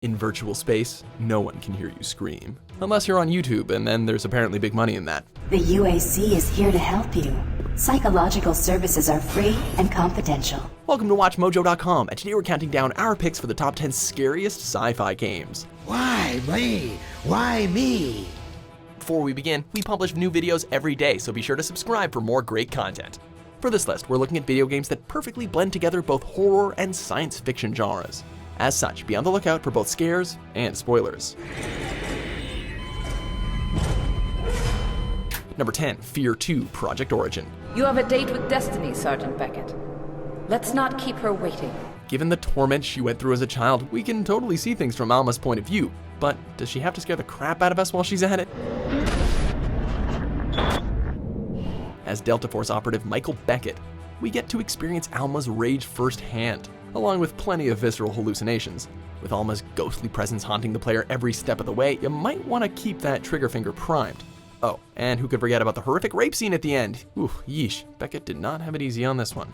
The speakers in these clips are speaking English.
In virtual space, no one can hear you scream. Unless you're on YouTube, and then there's apparently big money in that. The UAC is here to help you. Psychological services are free and confidential. Welcome to WatchMojo.com, and today we're counting down our picks for the top 10 scariest sci-fi games. Why me? Why me? Before we begin, we publish new videos every day, so be sure to subscribe for more great content. For this list, we're looking at video games that perfectly blend together both horror and science fiction genres. As such, be on the lookout for both scares and spoilers. Number 10, Fear 2, Project Origin. You have a date with Destiny, Sergeant Beckett. Let's not keep her waiting. Given the torment she went through as a child, we can totally see things from Alma's point of view. But does she have to scare the crap out of us while she's at it? As Delta Force operative Michael Beckett, we get to experience Alma's rage firsthand, along with plenty of visceral hallucinations. With Alma's ghostly presence haunting the player every step of the way, you might want to keep that trigger finger primed. Oh, and who could forget about the horrific rape scene at the end? Oof, yeesh, Beckett did not have it easy on this one.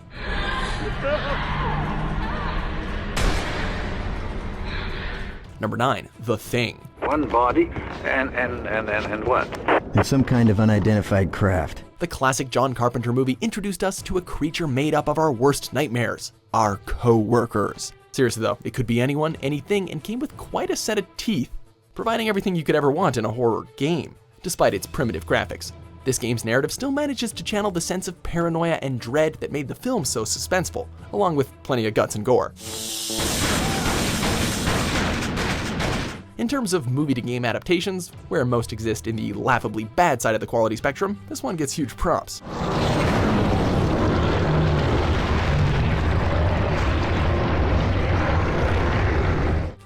Number 9, The Thing. One body and what? And some kind of unidentified craft. The classic John Carpenter movie introduced us to a creature made up of our worst nightmares, our co-workers. Seriously though, it could be anyone, anything, and came with quite a set of teeth, providing everything you could ever want in a horror game. Despite its primitive graphics, this game's narrative still manages to channel the sense of paranoia and dread that made the film so suspenseful, along with plenty of guts and gore. In terms of movie-to-game adaptations, where most exist in the laughably bad side of the quality spectrum, this one gets huge props.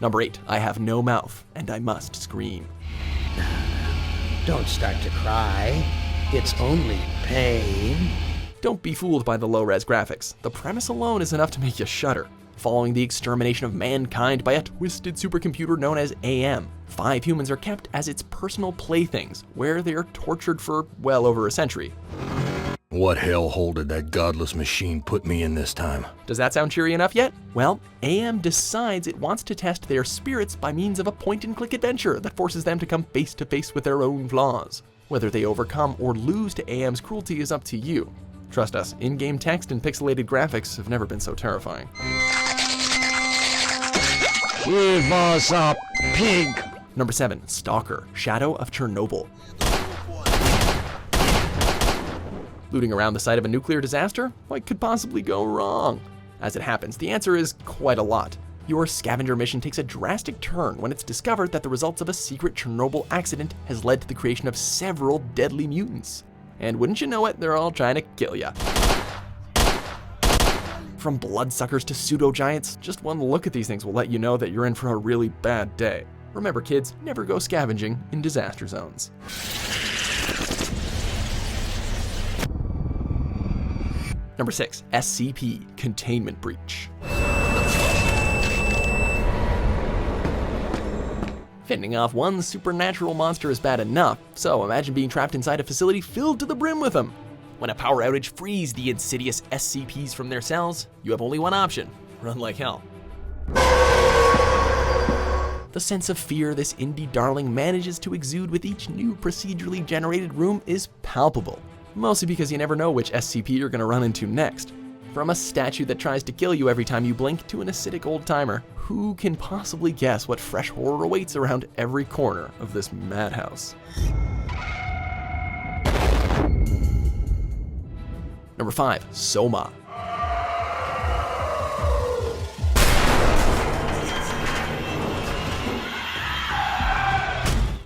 Number 8, I Have No Mouth, and I Must Scream. Don't start to cry. It's only pain. Don't be fooled by the low-res graphics. The premise alone is enough to make you shudder. Following the extermination of mankind by a twisted supercomputer known as AM, 5 humans are kept as its personal playthings, where they are tortured for well over a century. What hellhole did that godless machine put me in this time? Does that sound cheery enough yet? Well, AM decides it wants to test their spirits by means of a point-and-click adventure that forces them to come face-to-face with their own flaws. Whether they overcome or lose to AM's cruelty is up to you. Trust us, in-game text and pixelated graphics have never been so terrifying. Give us a pig. Number 7, S.T.A.L.K.E.R, Shadow of Chernobyl. Looting around the site of a nuclear disaster? What could possibly go wrong? As it happens, the answer is quite a lot. Your scavenger mission takes a drastic turn when it's discovered that the results of a secret Chernobyl accident has led to the creation of several deadly mutants. And wouldn't you know it, they're all trying to kill ya. From bloodsuckers to pseudo-giants, just one look at these things will let you know that you're in for a really bad day. Remember kids, never go scavenging in disaster zones. Number 6, SCP Containment Breach. Fending off one supernatural monster is bad enough, so imagine being trapped inside a facility filled to the brim with them. When a power outage frees the insidious SCPs from their cells, you have only one option: run like hell. The sense of fear this indie darling manages to exude with each new procedurally generated room is palpable, mostly because you never know which SCP you're going to run into next. From a statue that tries to kill you every time you blink to an acidic old-timer, who can possibly guess what fresh horror awaits around every corner of this madhouse? Number 5, Soma.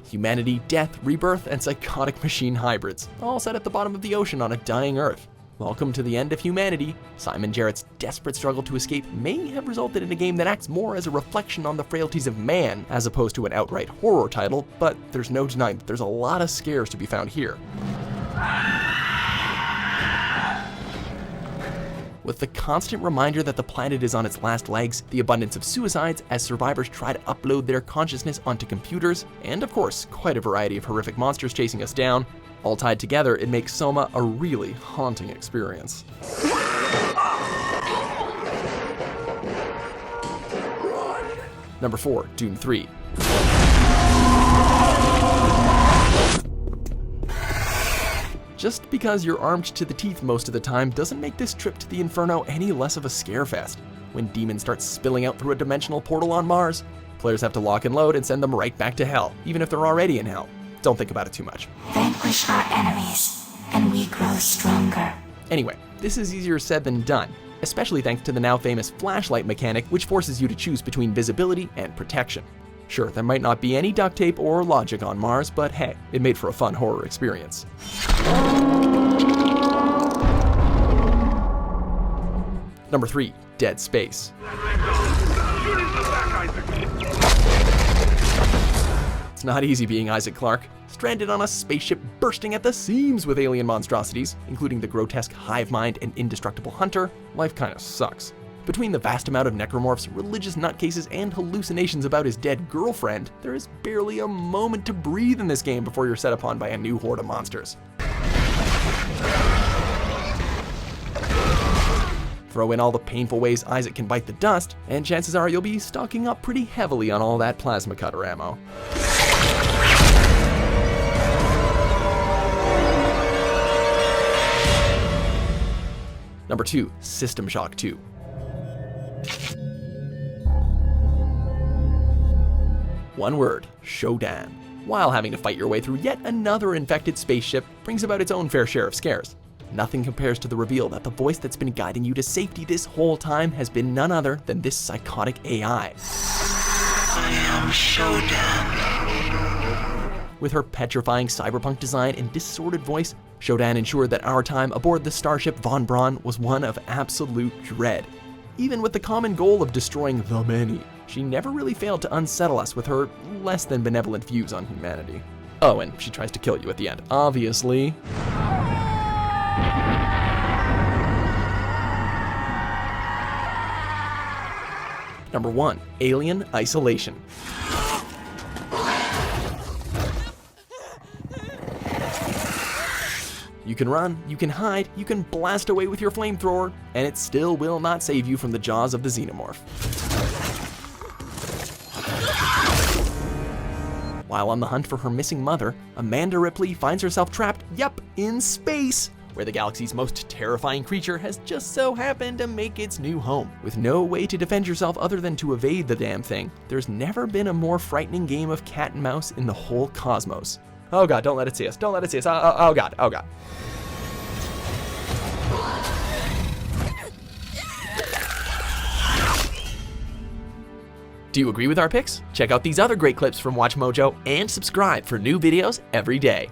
Humanity, death, rebirth, and psychotic machine hybrids, all set at the bottom of the ocean on a dying Earth. Welcome to the end of humanity. Simon Jarrett's desperate struggle to escape may have resulted in a game that acts more as a reflection on the frailties of man as opposed to an outright horror title, but there's no denying that there's a lot of scares to be found here. With the constant reminder that the planet is on its last legs, the abundance of suicides as survivors try to upload their consciousness onto computers, and of course, quite a variety of horrific monsters chasing us down, all tied together, it makes Soma a really haunting experience. Number 4, Doom 3. Just because you're armed to the teeth most of the time doesn't make this trip to the Inferno any less of a scarefest. When demons start spilling out through a dimensional portal on Mars, players have to lock and load and send them right back to hell, even if they're already in hell. Don't think about it too much. Vanquish our enemies, and we grow stronger. Anyway, this is easier said than done, especially thanks to the now famous flashlight mechanic, which forces you to choose between visibility and protection. Sure, there might not be any duct tape or logic on Mars, but hey, it made for a fun horror experience. Number 3, Dead Space. It's not easy being Isaac Clarke. Stranded on a spaceship bursting at the seams with alien monstrosities, including the grotesque hive mind and indestructible hunter, life kinda sucks. Between the vast amount of necromorphs, religious nutcases, and hallucinations about his dead girlfriend, there is barely a moment to breathe in this game before you're set upon by a new horde of monsters. Throw in all the painful ways Isaac can bite the dust, and chances are you'll be stocking up pretty heavily on all that plasma cutter ammo. Number 2, System Shock 2. One word, Shodan. While having to fight your way through yet another infected spaceship brings about its own fair share of scares. Nothing compares to the reveal that the voice that's been guiding you to safety this whole time has been none other than this psychotic AI. I am Shodan. With her petrifying cyberpunk design and distorted voice, Shodan ensured that our time aboard the starship Von Braun was one of absolute dread. Even with the common goal of destroying the many, she never really failed to unsettle us with her less than benevolent views on humanity. Oh, and she tries to kill you at the end, obviously. Number 1, Alien Isolation. You can run, you can hide, you can blast away with your flamethrower, and it still will not save you from the jaws of the xenomorph. While on the hunt for her missing mother, Amanda Ripley finds herself trapped, in space, where the galaxy's most terrifying creature has just so happened to make its new home. With no way to defend yourself other than to evade the damn thing, there's never been a more frightening game of cat and mouse in the whole cosmos. Oh god, don't let it see us, don't let it see us, oh god, oh god. Do you agree with our picks? Check out these other great clips from WatchMojo and subscribe for new videos every day.